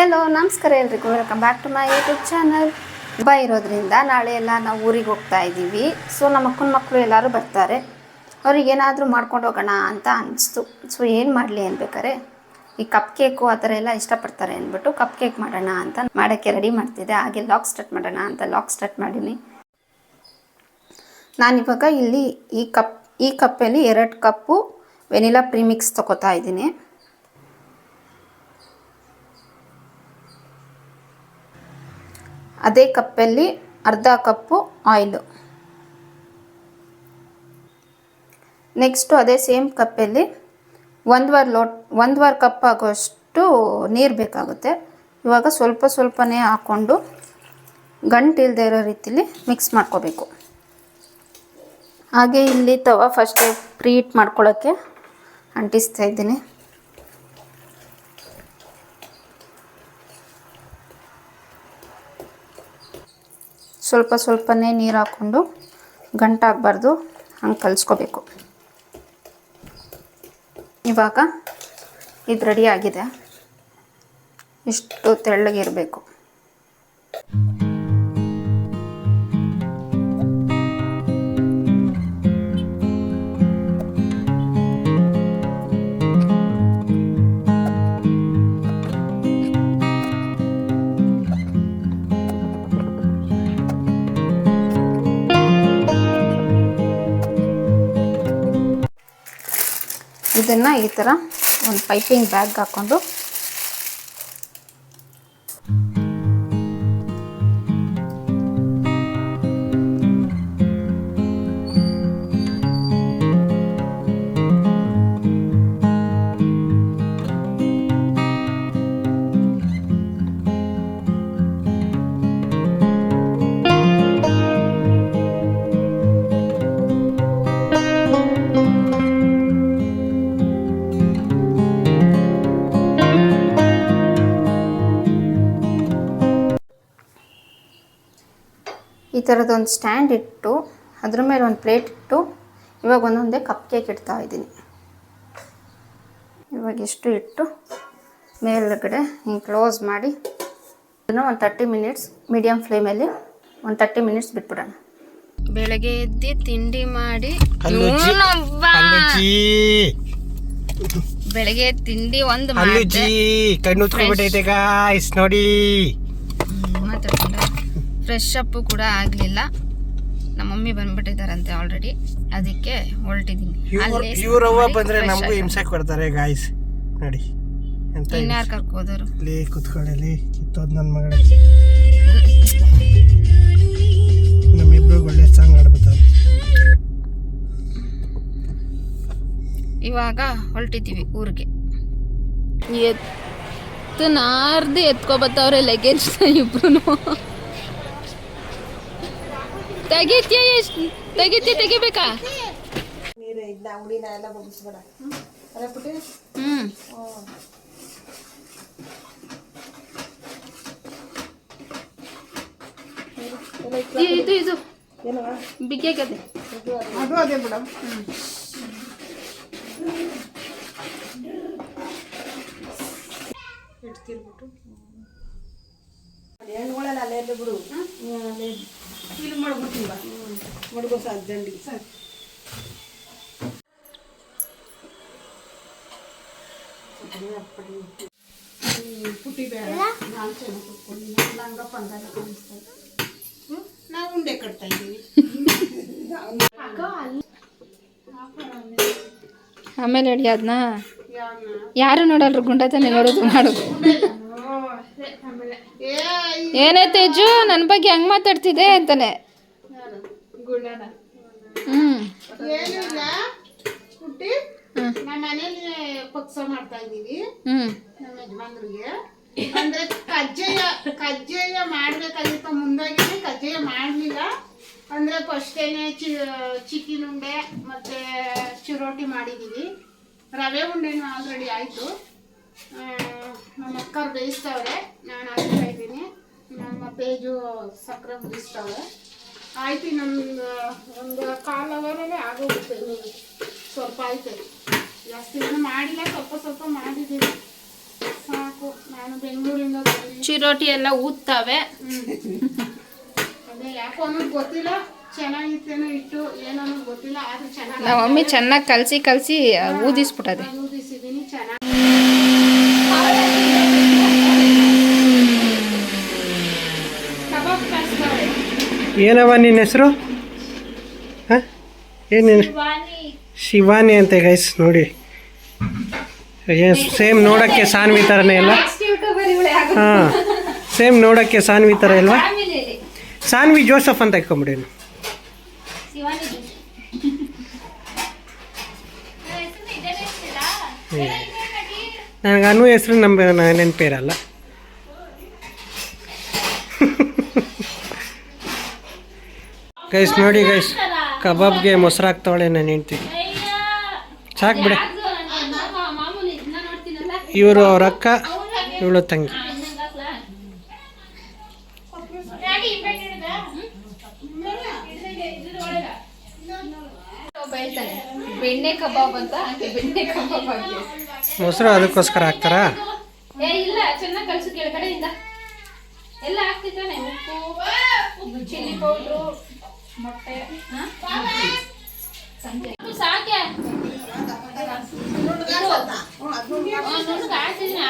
Hello ನಮಸ್ಕಾರ ಎಲ್ರಿಗೂ, welcome back to my YouTube channel. ಹಬ್ಬ ಇರೋದ್ರಿಂದ ನಾಳೆ ಎಲ್ಲ ನಾವು ಊರಿಗೆ ಹೋಗ್ತಾ ಇದ್ದೀವಿ. ಸೊ ನಮ್ಮ ಅಕ್ಕನ ಮಕ್ಕಳು ಎಲ್ಲರೂ ಬರ್ತಾರೆ. ಅವ್ರಿಗೇನಾದರೂ ಮಾಡ್ಕೊಂಡು ಹೋಗೋಣ ಅಂತ ಅನಿಸ್ತು. ಸೊ ಏನು ಮಾಡಲಿ ಅನ್ಬೇಕಾರೆ ಈ ಕಪ್ ಕೇಕು ಆ ಥರ ಎಲ್ಲ ಇಷ್ಟಪಡ್ತಾರೆ ಅಂದ್ಬಿಟ್ಟು ಕಪ್ ಕೇಕ್ ಮಾಡೋಣ ಅಂತ ಮಾಡೋಕ್ಕೆ ರೆಡಿ ಮಾಡ್ತಿದ್ದೆ. ಹಾಗೆ ಲಾಗ್ ಸ್ಟಾರ್ಟ್ ಮಾಡೋಣ ಅಂತ ಲಾಗ್ ಸ್ಟಾರ್ಟ್ ಮಾಡೀನಿ. ನಾನಿವಾಗ ಇಲ್ಲಿ ಈ ಕಪ್ಪಲ್ಲಿ 2 ಕಪ್ಪು ವೆನಿಲಾ ಪ್ರೀಮಿಕ್ಸ್ ತೊಗೋತಾ ಇದ್ದೀನಿ. ಅದೇ ಕಪ್ಪಲ್ಲಿ ಅರ್ಧ ಕಪ್ಪು ಆಯಿಲು. ನೆಕ್ಸ್ಟು ಅದೇ ಸೇಮ್ ಕಪ್ಪಲ್ಲಿ 1.25 ಕಪ್ ಆಗೋಷ್ಟು ನೀರು ಬೇಕಾಗುತ್ತೆ. ಇವಾಗ ಸ್ವಲ್ಪನೇ ಹಾಕ್ಕೊಂಡು ಗಂಟಿಲ್ಲದೆ ಇರೋ ರೀತಿಲಿ ಮಿಕ್ಸ್ ಮಾಡ್ಕೋಬೇಕು. ಹಾಗೆ ಇಲ್ಲಿ ತವ ಫಸ್ಟೇ ಪ್ರೀ ಹೀಟ್ ಮಾಡ್ಕೊಳ್ಳೋಕ್ಕೆ ಅಂಟಿಸ್ತಾ ಇದ್ದೀನಿ. ಸ್ವಲ್ಪನೇ ನೀರು ಹಾಕ್ಕೊಂಡು ಗಂಟಾಗಬಾರ್ದು ಹಂಗೆ ಕಲಿಸ್ಕೋಬೇಕು. ಇವಾಗ ಇದು ರೆಡಿ ಆಗಿದೆ. ಇಷ್ಟು ತೆಳ್ಳಗಿರಬೇಕು. ಇದನ್ನು ಈ ಥರ ಒಂದು ಪೈಪಿಂಗ್ ಬ್ಯಾಗ್ ಹಾಕ್ಕೊಂಡು ಈ ಥರದೊಂದು ಸ್ಟ್ಯಾಂಡ್ ಇಟ್ಟು ಅದ್ರ ಮೇಲೆ ಒಂದು ಪ್ಲೇಟ್ ಇಟ್ಟು ಇವಾಗ ಒಂದೊಂದೇ ಕಪ್ ಕೇಕ್ ಇಡ್ತಾ ಇದ್ದೀನಿ. ಇವಾಗ ಎಷ್ಟು ಇಟ್ಟು ಮೇಲ್ಗಡೆ ಹಿಂಗೆ ಕ್ಲೋಸ್ ಮಾಡಿ ಇದನ್ನು ಒಂದು 30 ಮಿನಿಟ್ಸ್ ಮೀಡಿಯಮ್ ಫ್ಲೇಮಲ್ಲಿ ಒಂದು 30 ಮಿನಿಟ್ಸ್ ಬಿಟ್ಬಿಡೋಣ. ಬೆಳಗ್ಗೆ ಎದ್ದು ತಿಂಡಿ ಮಾಡಿ ಬೆಳಗ್ಗೆ ತಿಂಡಿ ಒಂದು ನೋಡಿ ಮಾತಾಡ್ಕೊಂಡ ಫ್ರೆಶ್ ಅಪ್ ಕೂಡ ಆಗಲಿಲ್ಲ. ನಮ್ಮ ಮಮ್ಮಿ ಬಂದ್ಬಿಟ್ಟಿದ್ದಾರಂತೆ ಆಲ್ರೆಡಿ, ಅದಕ್ಕೆ ಹೊರಟಿದ್ದೀನಿ. ಇವ್ರವ್ವ ಬಂದ್ರೆ ನಮಗೂ ಹಿಂಸೆ ಕೊಡ್ತಾರೆ ಗಾಯ್ಸ್. ನೋಡಿ ಅಂತ ಇನ್ಯಾರು ಕರ್ಕೋದರು ಲೇ ಕುತ್ಕೊಳ್ಳಿ ಕಿತ್ತೋದ್ ನನ್ನ ಮಗಳ. ನಮ್ಮಿಬ್ರು ಒಳ್ಳೆ ಸಾಂಗ್ ಆಡ್ಬಿಡ್ತಾರೆ. ಇವಾಗ ಹೊರಟಿದ್ದೀವಿ ಊರಿಗೆ. ನಾರ್ದು ಎತ್ಕೊಬತ್ತವ್ರೆ ಲಗೇಜ್ ಇಬ್ರು. ತೆಗಿಬೇಕಾ? ಇದು ಬಿಗ್ಗೆಗದೆ ಅದು ಅದೇ ಮೇಡಮ್. ಇಡ್ತಿರ್ಬಿಟ್ಟು ಹೆಣ್ಗಳೆಲ್ಲ ಅಲ್ಲೇ ಬಿಡು. ಇಲ್ಲಿ ಮಾಡ್ಬಿಡ್ತೀವ ಮಡ್ಗೋ ಸಾಕು ದಂಡಿಗೆ ಸಾಕು. ಪುಟ್ಟಿ ಬೇಡ, ನಾನು ಚೆನ್ನಾಗಿ ಕುತ್ಕೊಂಡು ನಂಗಪ್ಪ ಅಂದಾಗ ಕಾಣಿಸ್ತಾ ನಾವು ಉಂಡೆ ಕಟ್ತಾ ಇದ್ದೀವಿ. ಆಮೇಲೆ ಹೇಳಿ ಅದನ್ನ ಯಾರು ನೋಡಲ್ರು, ಗುಂಡ ತಾನೆ ನೋಡೋದು ಮಾಡೋದು. ಏನೇ ತೇಜು ನನ್ನ ಬಗ್ಗೆ ಹೆಂಗ್ ಮಾತಾಡ್ತಿದೆ ಅಂತಾನೆ. ಏನಿಲ್ಲ ಪುಟ್ಟಿ, ನಮ್ಮ ಮನೇಲಿ ಪಕ್ಷ ಮಾಡ್ತಾ ಇದ್ದೀವಿ ನಮ್ಮ ಯಜಮಾನ್ರಿಗೆ. ಅಂದ್ರೆ ಕಜ್ಜಾಯ ಮಾಡ್ಬೇಕಾಗಿತ್ತು ಮುಂದಾಗಿ, ಕಜ್ಜಾಯ ಮಾಡ್ಲಿಲ್ಲ. ಅಂದ್ರೆ ಫಸ್ಟೇನೆ ಚಿಕನ್ ಉಂಡೆ ಮತ್ತೆ ಚಿರೋಟಿ ಮಾಡಿದೀವಿ. ರವೆ ಉಂಡೆನೂ ಆಲ್ರೆಡಿ ಆಯ್ತು. ನಮ್ಮ ಅಕ್ಕವ್ರು ಬೇಯಿಸ್ತವ್ರೆ, ನಾನು ಹಾಕ್ತಾ ಇದ್ದೀನಿ. ನಮ್ಮ ಪೇಜು ಸಕ್ಕರೆ ಮುಗಿಸ್ತವ್ರೆ. ಆಯ್ತು, ಇನ್ನೊಂದು 1/4 ಅವರಲ್ಲೇ ಆಗೋಗುತ್ತೆ. ಸ್ವಲ್ಪ ಆಯ್ತು, ಜಾಸ್ತಿ ಮಾಡಿಲ್ಲ, ಸ್ವಲ್ಪ ಮಾಡಿದ್ದೀವಿ. ಸಾಕು, ನಾನು ಬೆಂಗಳೂರಿಂದ ಚಿರೋಟಿ ಎಲ್ಲ ಊದ್ತಾವೆ. ಅದೇ ಯಾಕೋ ಅನ್ನೋದು ಗೊತ್ತಿಲ್ಲ, ಚೆನ್ನಾಗಿತ್ತೇನೋ ಇಟ್ಟು ಏನೋ ಅನ್ನೋದು ಗೊತ್ತಿಲ್ಲ, ಆದ್ರೂ ಚೆನ್ನಾಗಿ ನಮ್ಮ ಮಮ್ಮಿ ಚೆನ್ನಾಗಿ ಕಲಸಿ ಊದಿಸ್ಬಿಟ್ಟದೆ. ಊದಿಸಿದ್ದೀನಿ ಚೆನ್ನಾಗಿ. ಕಬಾಬ್ ಕಳಿಸ್ತಾರೆ. ಏನವ ನಿನ್ನ ಹೆಸರು? ಹಾಂ ಏನೇನು? ಶಿವಾನಿ ಅಂತ ಗೈಸ್ ನೋಡಿ. ಸೇಮ್ ನೋಡೋಕ್ಕೆ ಸಾನ್ವಿ ಥರನೇ ಇಲ್ಲ? ಹಾಂ, ಸೇಮ್ ನೋಡೋಕ್ಕೆ ಸಾನ್ವಿ ಥರ ಇಲ್ವಾ? ಸಾನ್ವಿ ಜೋಸಫ್ ಅಂತ ಇಟ್ಕೊಂಬಿಡೇನು. ನನಗೆ ಅನು ಹೆಸರು ನೆನಪಿರಲ್ಲ. ಗೈಸ್ ನೋಡಿ ಗೈಸ್, ಕಬಾಬ್ಗೆ ಮೊಸರು ಹಾಕ್ತಾವಳೆ ನಾನು ಹೆಂಡ್ತಿ. ಸಾಕು ಬಿಡೆ. ಇವರು ಅವ್ರ ಅಕ್ಕ, ಇವಳು ತಂಗಿ. ಬೆಣ್ಣೆ ಕಬಾಬ್ ಅಂತ ಬೆಣ್ಣೆ ಕಬಾಬ್ ಆಗಿ ಮೊಸರು ಅದಕ್ಕೋಸ್ಕರ ಹಾಕ್ತಾರಾ? ಇಲ್ಲ, ಚೆನ್ನಾಗಿ ಕಲಸು ಕೆಳಗಡೆಯಿಂದ ಎಲ್ಲ ಹಾಕ್ತಿದ್ದಾನೆ. ಉಪ್ಪು, ಚಿಲ್ಲಿ ಪೌಡ್ರು, ಮೊಟ್ಟೆ ಸಾಕೆ ಹಾಕ್ತಿದ್ದೀನಿ.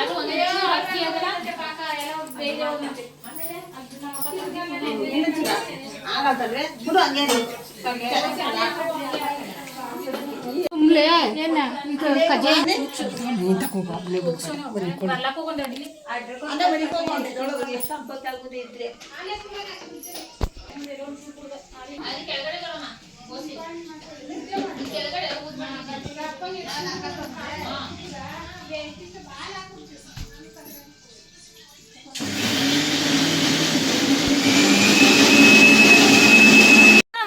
ಅದು ಒಂದೇ ಅಕ್ಕಿ ಅದರ ಬೇಗ ತುಂಬಲೆ ಏನ ಇದು ಕಜೆ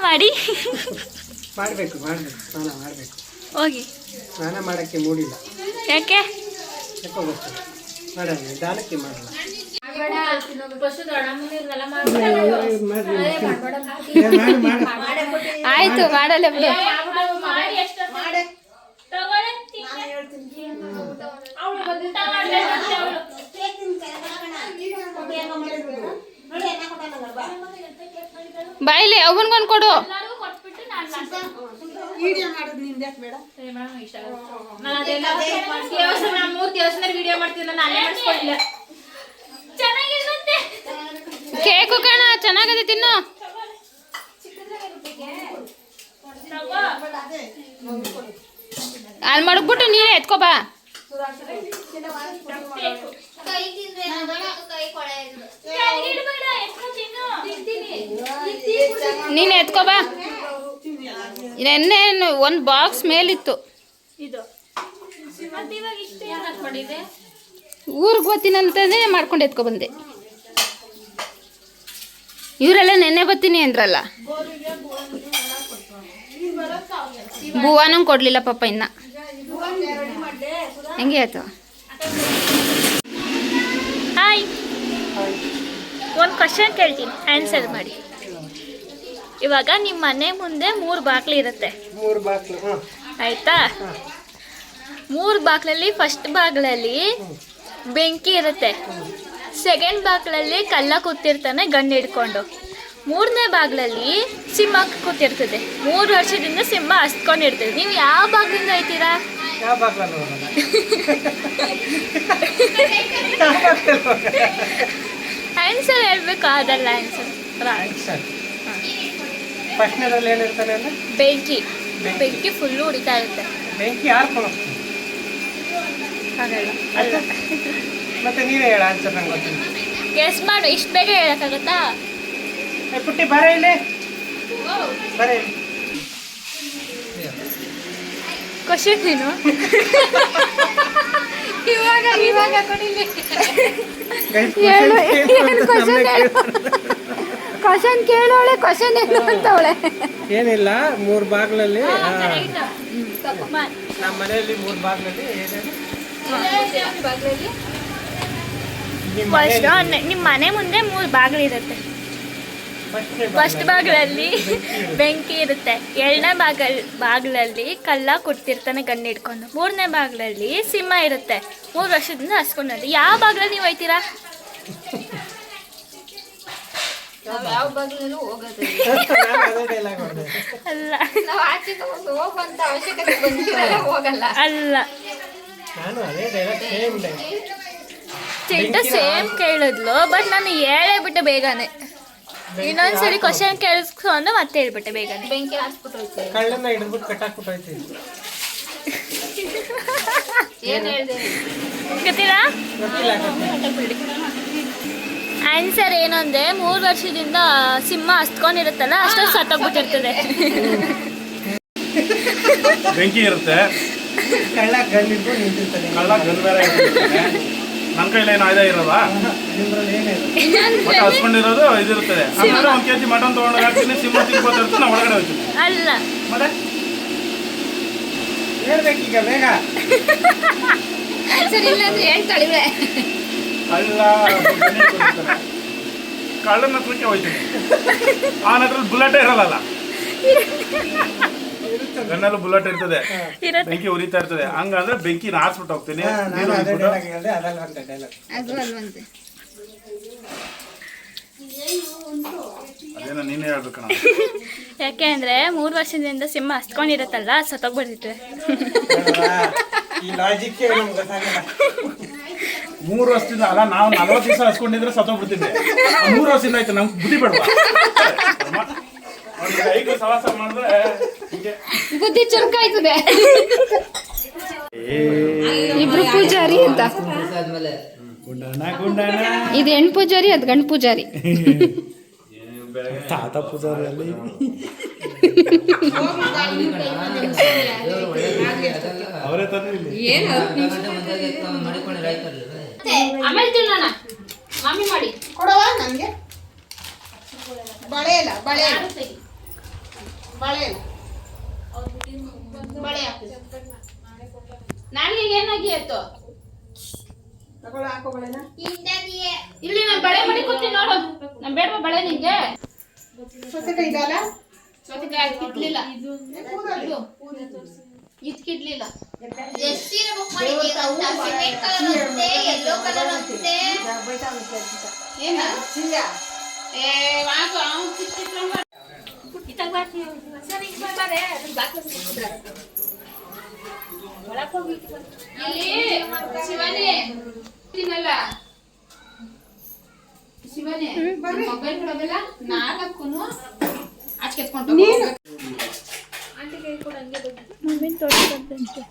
ಮಾಡಿ ಮಾಡಬೇಕು ಸ್ನಾನ ಮಾಡಬೇಕು. ಹೋಗಿ ಸ್ನಾನ ಮಾಡೋಕ್ಕೆ ಮೂಡಿಲ್ಲ. ಯಾಕೆ ಯಾಕೋ ಗೊತ್ತಿಲ್ಲ, ಮಾಡೋಣ ನಿಧಾನಕ್ಕೆ ಮಾಡೋಣ. ಆಯ್ತು, ಮಾಡಲ್ಲ ಬಿಡು. ಬಾಯಿಲಿ ಅವನ್ಗೊಂದು ಕೊಡು. ಕೇಕು ಕಣ ಚೆನ್ನಾಗದೆ, ತಿನ್ನು. ಅಲ್ಲಿ ಮಡಗ್ಬಿಟ್ಟು ನೀನೇ ಎತ್ಕೋಬಾ. ನೀನು ಎತ್ಕೋಬಾ. ನೆನ್ನೆ ಒಂದು ಬಾಕ್ಸ್ ಮೇಲಿತ್ತು. ಊರಿಗೆ ಬರ್ತೀನಂತಂದ್ರೆ ಮಾಡ್ಕೊಂಡು ಎತ್ಕೊ ಬಂದೆ. ಇವರೆಲ್ಲ ನೆನ್ನೆ ಬರ್ತೀನಿ ಅಂದ್ರಲ್ಲ. ಭುವಾನೂ ಕೊಡ್ಲಿಲ್ಲ ಪಾಪ ಇನ್ನ. ಹೆಂಗೆ ಆಯ್ತು? ಹಾಯ್, ಒಂದು ಕ್ವಶನ್ ಕೇಳ್ತೀನಿ, ಆನ್ಸರ್ ಮಾಡಿ. ಇವಾಗ ನಿಮ್ಮ ಮನೆ ಮುಂದೆ 3 ಬಾಗಿಲು ಇರುತ್ತೆ, 3 ಬಾಕ್ಲು. ಆಯ್ತಾ? 3 ಬಾಗಿಲಲ್ಲಿ ಫಸ್ಟ್ ಬಾಗಿಲಲ್ಲಿ ಬೆಂಕಿ ಇರುತ್ತೆ, ಸೆಕೆಂಡ್ ಬಾಗಿಲಲ್ಲಿ ಕಲ್ಲ ಕೂತಿರ್ತಾನೆ ಗಂಡು ಹಿಡ್ಕೊಂಡು, 3ನೇ ಬಾಗಿಲಲ್ಲಿ ಸಿಂಹ ಕೂತಿರ್ತದೆ. 3 ವರ್ಷದಿಂದ ಸಿಂಹ ಹಸ್ಕೊಂಡಿರ್ತದೆ. ನೀವು ಯಾವ ಬಾಗಿಲಿಂದ ಹೋಯ್ತೀರಾ? ಯಾವ ಬಾಕ್ಲಲ್ಲಿ ಹೋಗೋಣ? ಆನ್ಸರ್ ಹೇಳ್ಬೇಕು, ಅದಲ್ಲ ಆನ್ಸರ್. ಫಸ್ಟ್ನೇದ್ರಲ್ಲಿ ಏನಿರ್ತಾನೆ ಅಂದ್ರೆ ಬೆಂಕಿ ಫುಲ್ಲು ಉರಿತಾ ಇರುತ್ತೆ. ಬೆಂಕಿ ಯಾರು ಹಾಗಲ್ಲ ಅಲ್ಲ. ಮತ್ತೆ ನೀವೇ ಹೇಳ ಆನ್ಸರ್. ನಂಗೆ ಗೊತ್ತಿಲ್ಲ. ಗೆಸ್ ಮಾಡು, ಇಷ್ಟು ಬೇಗ ಹೇಳಕ್ಕಾಗತ್ತಾ? ಪುಟ್ಟಿ ಬರ ಇಲ್ಲಿ, ಬರ ಇಲ್ಲಿ. ಕ್ವಶನ್ ನೀನು ಇವಾಗ ಕೊಡಿಲಿ. ಕ್ವಶನ್ ಕೇಳೋಳೆ, ಕ್ವಶನ್ ಏನು ಅಂತವಳೆ. ಏನಿಲ್ಲ, 3 ಬಾಗ್ಲಲ್ಲಿ ನಮ್ಮ ಮನೆಯಲ್ಲಿ 3 ಬಾಗ್ಲಲ್ಲಿ ನಿಮ್ಮ ಮನೆ ಮುಂದೆ 3 ಬಾಗಿಲು ಇರುತ್ತೆ. ಫಸ್ಟ್ ಬಾಗಿಲಲ್ಲಿ ಬೆಂಕಿ ಇರುತ್ತೆ, ಎರಡನೇ ಬಾಗಿಲಲ್ಲಿ ಕಲ್ಲ ಕುಟ್ತಿರ್ತಾನೆ ಗಂಡು ಹಿಡ್ಕೊಂಡು, ಮೂರನೇ ಬಾಗಿಲಲ್ಲಿ ಸಿಂಹ ಇರುತ್ತೆ. 3 ವರ್ಷದಿಂದ ಹಸ್ಕೊಂಡು ಯಾವ ಬಾಗಿಲಲ್ಲಿ ನೀವು ಹೋಯ್ತೀರಾ? ಯಾವ ಬಾಗಿಲಲ್ಲೂ ಹೋಗೋದು ಅಲ್ಲ ನಾವು ಆಚೆ ಹೋಗುವಂತ ಅವಶ್ಯಕತೆ ಬಂದಿರಲ್ಲ, ಹೋಗಲ್ಲ. ಅಲ್ಲ, ನಾನು ಅದೇ ಡೈಲಾಗ್ ಸೇಮ್ ಚಿಂಟು ಸೇಮ್ ಕೇಳಿದ್ಲು, ಬಟ್ ನಾನು ಹೇಳೇ ಬಿಟ್ಟೆ ಬೇಗನೆ. ಇನ್ನೊಂದ್ಸರಿ ಕ್ವಶನ್ ಕೇಳಿಸ್ಕೊಂಡು ಮತ್ತೆ ಹೇಳ್ಬಿಟ್ಟೆ ಬೇಗನೆ. ಬೆಂಕಿ ಹಾಕ್ಬಿಟ್ಟು ಹೋಯ್ತು. ಕಳ್ಳನ್ನ ಹಿಡಿದ್ಬಿಟ್ಟು ಕಟ್ಟಾಕ್ಬಿಟ್ಟು ಹೋಯ್ತು. ಏನ್ ಹೇಳ್ದೆ? ಗೊತ್ತಿಲ್ಲ. ಗೊತ್ತಿಲ್ಲ. ಆನ್ಸರ್ ಏನು ಅಂದ್ರೆ 3 ವರ್ಷದಿಂದ ಸಿಂಹ ಹಸ್ಕೊಂಡಿರುತ್ತಲ್ಲ ಅಷ್ಟೊಂದು ಸತ್ತೋಗ್ಬಿಟ್ಟಿರ್ತದೆ. ಬೆಂಕಿ ಇರುತ್ತೆ, ಕಳ್ಳ ಗಲ್ಲಿದ್ದು ನಿಂತಿರ್ತಾನೆ. ಕಳ್ಳ ಗನ್ ಬೇರೆ ಇರ್ತಾನೆ. ನನ್ನ ಕೈಲಿ ಏನು ಆಯ್ದ ಇರೋಲ್ಲ, ನಿಮ್ದ್ರಲ್ಲಿ ಏನಿದೆ? ಮಟ ಹಸ್ಕೊಂಡಿರೋದು ಇದಿರುತ್ತದೆ. ಆಮೇಲೆ 1 kg ಮಟನ್ ತೊಗೊಂಡು ಹಾಕ್ತೀನಿ, ಸಿಂಹ ತಿನ್ಕೋತಿರ್ತೀನಿ, ನಾವು ಒಳಗಡೆ ಹೋಗ್ತೀನಿ. ಅಲ್ಲ, ಮತ್ತೆ ಹೇಳ್ಬೇಕೀಗ ಬೇಗ. ಆನ್ಸರ್ ಇಲ್ಲ ಅಂದ್ರೆ ಹೇಳ್ತಾಳೆ ಇವ್ಳೆ. ಕಳ್ಳ ಕಳ್ಳನ ಹತ್ರಕ್ಕೆ ಹೋಗ್ತೀನಿ, ಅವನ ಹತ್ರ ಬುಲೆಟೇ ಇರಲ್ಲ, ಗನ್ನಲ್ಲೂ ಬುಲೆಟ್ ಇರ್ತದೆ, ಇರತ್ತೆ. ಬೆಂಕಿ ಉರಿತಾ ಇರ್ತದೆ. ಹಂಗಂದ್ರೆ ಬೆಂಕಿನ ಆರಿಸ್ಬಿಟ್ಟು ಹೋಗ್ತೀನಿ. ನಾನು ಅದೇ ಡೈಲಾಗ್ ಹೇಳಿದೆ, ಅದಲ್ಲ ಅಂತ ಡೈಲಾಗ್. ಅದು ಅಲ್ವಂತೆ. ಅದೇನೋ ನೀನೇ ಹೇಳ್ಬೇಕಣ್ಣ. ಯಾಕೆ ಅಂದ್ರೆ 3 ವರ್ಷದಿಂದ ಸಿಂಹ ಹಸ್ಕೊಂಡಿರತ್ತಲ್ಲ ಸತ್ತೋಗ್ಬಿಡ್ತಿತ್ತು. ಈ ಲಾಜಿಕ್ ನಮ್ಗೆ ಗೊತ್ತಾಗಲ್ಲ. 3 ವರ್ಷದಿಂದ ಅಲ್ಲ, ನಾವು 40 ದಿವಸ ಹಸ್ಕೊಂಡಿದ್ರೆ ಸತ್ತೋಗ್ಬಿಡ್ತಿದ್ದೆ. 3 ವರ್ಷದಿಂದ ಆಯ್ತು, ನಮ್ಗೆ ಬುದ್ಧಿ ಬೇಡವಾ? ಐದು ಸವಾಸ ಮಾಡಿದ್ರೆ ಹೀಗೆ. ಬುದ್ಧಿ ಚುರುಕ ಆಯ್ತದೆ. ಇಬ್ರು ಪೂಜಾರಿ ಅಂತ. ಇದು ಹೆಣ್ ಪೂಜಾರಿ, ಅದು ಗಂಡು ಪೂಜಾರಿ. ತಾತ ಪೂಜಾರಿ ಅಲ್ಲಿ. ಅವರೇ ತಂದು ಇಲ್ಲಿ ಆಮೇಲೆ ತಿನ್ನೋಣ. ಮಮ್ಮಿ ಮಾಡಿ ಕೊಡವ ನನಗೆ ಬಳೆ ಇಲ್ಲ, ಬಳೆ ಇಲ್ಲ, ಬಳೆ ಇಲ್ಲ, ಬಳೆ ಹಾಕು. ನನಗೆ ಏನಾಗಿ ಆಯ್ತು? ತಗೊಳ್ಳಿ, ಹಾಕೋ ಬಳೆನ. ಇಲ್ಲಿ ನಾನು ಬಳೆ ಮಾಡಿ ಕೂತೀನಿ ನೋಡು. ನಾನು ಬೇಡವಾ ಬಳೆ ನಿಂಗೆ? ಸೌತೆಕಾಯಿ ಇದಲ್ಲ, ಸೌತೆಕಾಯಿ ಕಿತ್ಲಿಲ್ಲ, ಕೂದಲು. ಇದು ಕಿತ್ಲಿಲ್ಲ. ಏನ? ಏ ವಾಗು, ಅವ್ನು ಕಿತ್ತಿಟ್ರು ಮಾಡು. ಇತ್ತಾಗ ಬರ್ತೀವಿ. ಸರಿ, ಈಗ ಬರ್ತಾರೆ. ಅದನ್ನ ಬಾಕ್ಲ ಸಿಕ್ಕಿದ್ರೆ. ಒಳಗ್ ಹೋಗಿ ಇಲ್ಲಿ ಶಿವನೇ ತಿನ್ನಲ್ಲ. ಶಿವನೇ ಮೊಬೈಲ್ ಕೊಡೋದಿಲ್ಲ. 4 ಆಚೆ ಎತ್ಕೊಂಡು ಮಮ್ಮಿನ ತೋರಿಸ್ಕೊಂತಂತೆ.